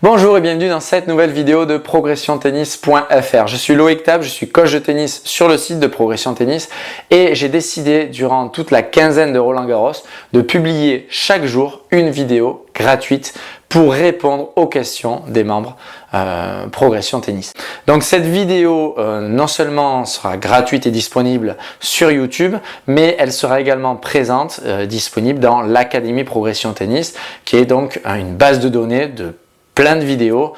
Bonjour et bienvenue dans cette nouvelle vidéo de progressiontennis.fr. Je suis Loïc Tab, je suis coach de tennis sur le site de Progression Tennis et j'ai décidé durant toute la quinzaine de Roland-Garros de publier chaque jour une vidéo gratuite pour répondre aux questions des membres Progression Tennis. Donc cette vidéo non seulement sera gratuite et disponible sur YouTube, mais elle sera également présente, disponible dans l'Académie Progression Tennis, qui est donc une base de données de plein de vidéos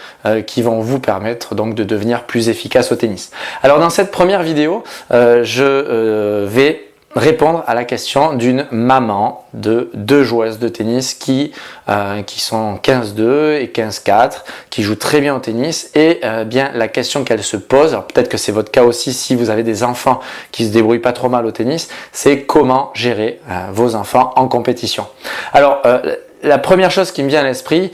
qui vont vous permettre donc de devenir plus efficace au tennis. Alors dans cette première vidéo, je vais répondre à la question d'une maman de deux joueuses de tennis qui sont 15-2 et 15-4, qui jouent très bien au tennis et bien la question qu'elle se pose, alors peut-être que c'est votre cas aussi si vous avez des enfants qui se débrouillent pas trop mal au tennis, c'est comment gérer vos enfants en compétition. Alors la première chose qui me vient à l'esprit,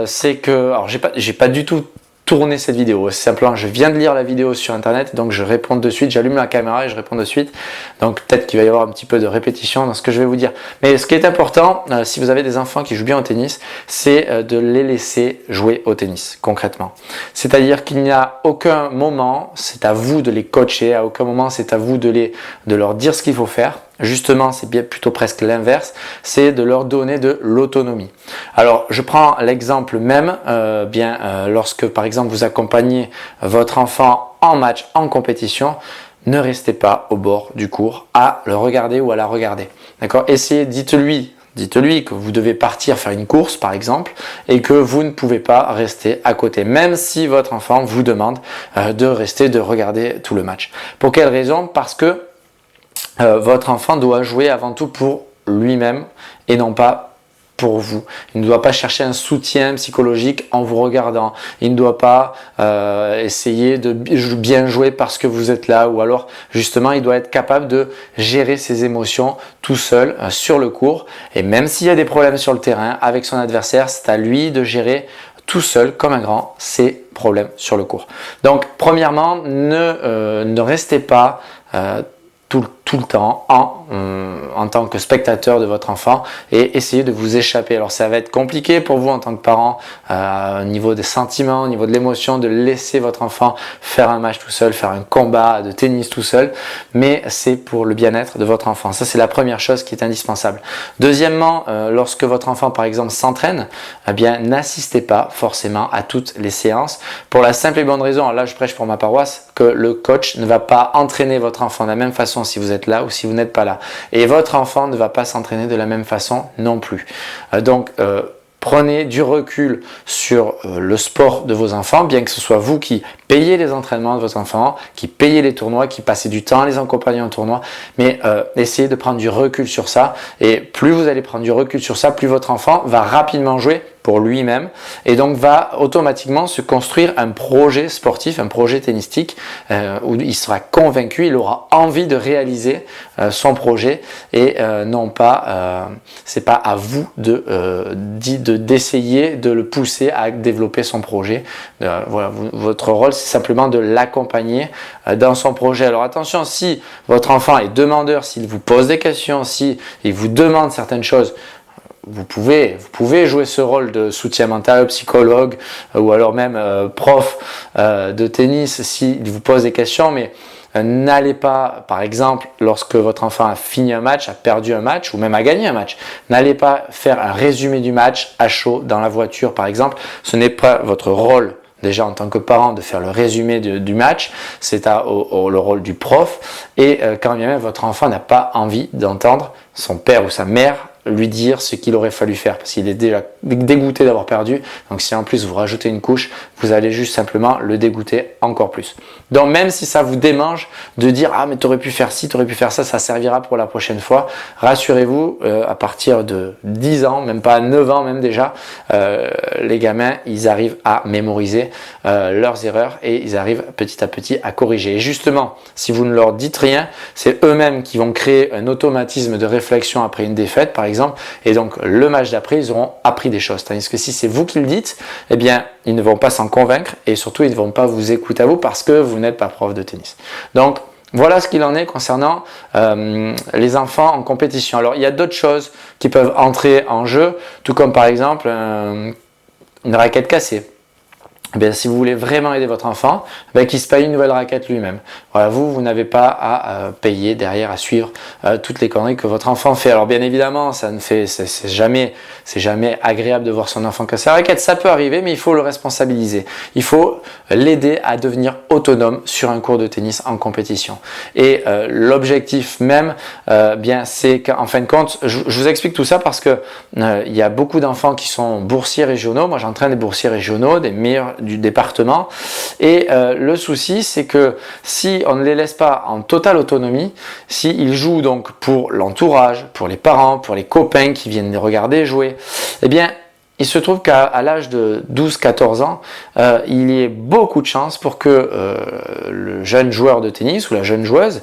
c'est que, alors j'ai pas du tout tourné cette vidéo, c'est simplement je viens de lire la vidéo sur internet, donc je réponds de suite, j'allume la caméra et je réponds de suite, donc peut-être qu'il va y avoir un petit peu de répétition dans ce que je vais vous dire. Mais ce qui est important, si vous avez des enfants qui jouent bien au tennis, c'est de les laisser jouer au tennis, concrètement. C'est-à-dire qu'il n'y a aucun moment, c'est à vous de les coacher, à aucun moment c'est à vous de leur dire ce qu'il faut faire. Justement, c'est bien plutôt presque l'inverse, c'est de leur donner de l'autonomie. Alors, je prends l'exemple même, lorsque par exemple vous accompagnez votre enfant en match, en compétition, ne restez pas au bord du court à le regarder ou à la regarder. D'accord ? Essayez, dites-lui que vous devez partir faire une course par exemple et que vous ne pouvez pas rester à côté, même si votre enfant vous demande de regarder tout le match. Pour quelle raison ? Parce que votre enfant doit jouer avant tout pour lui-même et non pas pour vous. Il ne doit pas chercher un soutien psychologique en vous regardant. Il ne doit pas essayer de bien jouer parce que vous êtes là, ou alors justement il doit être capable de gérer ses émotions tout seul sur le court. Et même s'il y a des problèmes sur le terrain avec son adversaire, c'est à lui de gérer tout seul comme un grand ses problèmes sur le court. Donc premièrement, ne restez pas tout le temps en tant que spectateur de votre enfant et essayez de vous échapper. Alors ça va être compliqué pour vous en tant que parent au niveau des sentiments, au niveau de l'émotion, de laisser votre enfant faire un match tout seul, faire un combat de tennis tout seul, mais c'est pour le bien-être de votre enfant. Ça c'est la première chose qui est indispensable. Deuxièmement, lorsque votre enfant par exemple s'entraîne, eh bien n'assistez pas forcément à toutes les séances pour la simple et bonne raison, là je prêche pour ma paroisse, que le coach ne va pas entraîner votre enfant de la même façon si vous êtes là ou si vous n'êtes pas là. Et votre enfant ne va pas s'entraîner de la même façon non plus. Donc, prenez du recul sur le sport de vos enfants, bien que ce soit vous qui payez les entraînements de vos enfants, qui payez les tournois, qui passez du temps à les accompagner en tournoi, mais essayez de prendre du recul sur ça. Et plus vous allez prendre du recul sur ça, plus votre enfant va rapidement jouer pour lui-même et donc va automatiquement se construire un projet sportif, un projet tennistique où il sera convaincu, il aura envie de réaliser son projet et non pas, c'est pas à vous d'essayer de le pousser à développer son projet. Voilà, votre rôle c'est simplement de l'accompagner dans son projet. Alors attention, si votre enfant est demandeur, s'il vous pose des questions, si il vous demande certaines choses, vous pouvez jouer ce rôle de soutien mental, psychologue ou alors même prof de tennis s'il vous pose des questions, mais n'allez pas, par exemple, lorsque votre enfant a fini un match, a perdu un match ou même a gagné un match, n'allez pas faire un résumé du match à chaud dans la voiture par exemple. Ce n'est pas votre rôle déjà en tant que parent de faire le résumé du match, c'est le rôle du prof et quand bien même votre enfant n'a pas envie d'entendre son père ou sa mère lui dire ce qu'il aurait fallu faire parce qu'il est déjà dégoûté d'avoir perdu. Donc si en plus vous rajoutez une couche, vous allez juste simplement le dégoûter encore plus. Donc même si ça vous démange de dire ah mais t'aurais pu faire ci, t'aurais pu faire ça, ça servira pour la prochaine fois. Rassurez-vous, à partir de 10 ans, même pas 9 ans même déjà, les gamins ils arrivent à mémoriser leurs erreurs et ils arrivent petit à petit à corriger. Et justement, si vous ne leur dites rien, c'est eux-mêmes qui vont créer un automatisme de réflexion après une défaite par exemple. Et donc le match d'après, ils auront appris des choses. Tandis que si c'est vous qui le dites, eh bien, ils ne vont pas s'en convaincre et surtout, ils ne vont pas vous écouter à vous parce que vous n'êtes pas prof de tennis. Donc, voilà ce qu'il en est concernant les enfants en compétition. Alors, il y a d'autres choses qui peuvent entrer en jeu, tout comme par exemple une raquette cassée. eh bien, si vous voulez vraiment aider votre enfant, qu'il se paye une nouvelle raquette lui-même. Voilà, vous n'avez pas à payer derrière, à suivre toutes les conneries que votre enfant fait. Alors bien évidemment, c'est jamais agréable de voir son enfant casser la raquette. Ça peut arriver, mais il faut le responsabiliser. Il faut l'aider à devenir autonome sur un cours de tennis en compétition. Et l'objectif même, c'est qu'en fin de compte, je vous explique tout ça parce que il y a beaucoup d'enfants qui sont boursiers régionaux. Moi, j'entraîne des boursiers régionaux, des meilleurs du département, et le souci c'est que si on ne les laisse pas en totale autonomie, s'ils jouent donc pour l'entourage, pour les parents, pour les copains qui viennent les regarder jouer, eh bien il se trouve qu'à l'âge de 12-14 ans, il y ait beaucoup de chances pour que le jeune joueur de tennis ou la jeune joueuse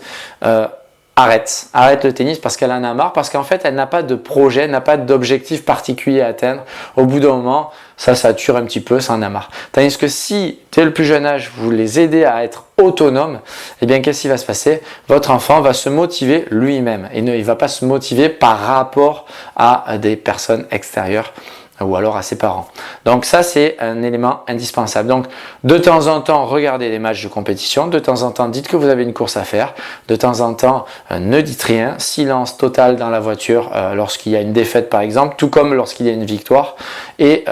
arrête le tennis parce qu'elle en a marre, parce qu'en fait elle n'a pas de projet, n'a pas d'objectif particulier à atteindre. Au bout d'un moment, ça sature un petit peu, ça en a marre. Tandis que si dès le plus jeune âge vous les aidez à être autonomes, eh bien qu'est-ce qui va se passer? Votre enfant va se motiver lui-même et il ne va pas se motiver par rapport à des personnes extérieures ou alors à ses parents. Donc ça, c'est un élément indispensable. Donc de temps en temps, regardez les matchs de compétition, de temps en temps, dites que vous avez une course à faire, de temps en temps, ne dites rien, silence total dans la voiture lorsqu'il y a une défaite par exemple, tout comme lorsqu'il y a une victoire. Et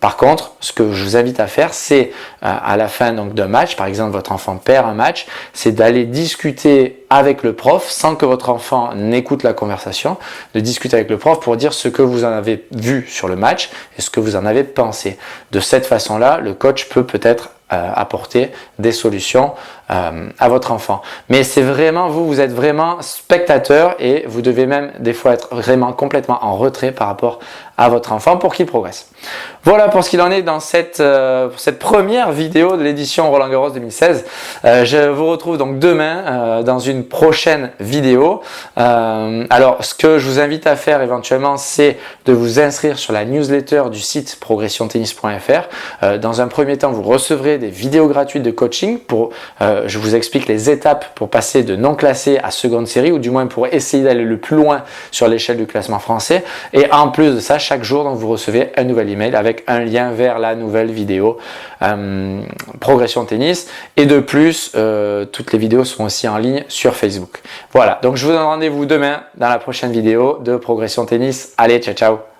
par contre, ce que je vous invite à faire, c'est à la fin donc d'un match, par exemple votre enfant perd un match, c'est d'aller discuter avec le prof sans que votre enfant n'écoute la conversation, de discuter avec le prof pour dire ce que vous en avez vu sur le match et ce que vous en avez pensé. De cette façon-là, le coach peut peut-être apporter des solutions à votre enfant. Mais c'est vraiment, vous êtes vraiment spectateur et vous devez même des fois être vraiment complètement en retrait par rapport à votre enfant pour qu'il progresse. Voilà pour ce qu'il en est dans cette première vidéo de l'édition Roland Garros 2016. Je vous retrouve donc demain dans une prochaine vidéo. Alors, ce que je vous invite à faire éventuellement, c'est de vous inscrire sur la newsletter du site progressiontennis.fr. Dans un premier temps, vous recevrez des vidéos gratuites de coaching pour je vous explique les étapes pour passer de non classé à seconde série, ou du moins pour essayer d'aller le plus loin sur l'échelle du classement français. Et en plus de ça, chaque jour, donc, vous recevez un nouvel email avec un lien vers la nouvelle vidéo Progression Tennis. Et de plus, toutes les vidéos seront aussi en ligne sur Facebook. Voilà, donc je vous donne rendez-vous demain dans la prochaine vidéo de Progression Tennis. Allez, ciao, ciao!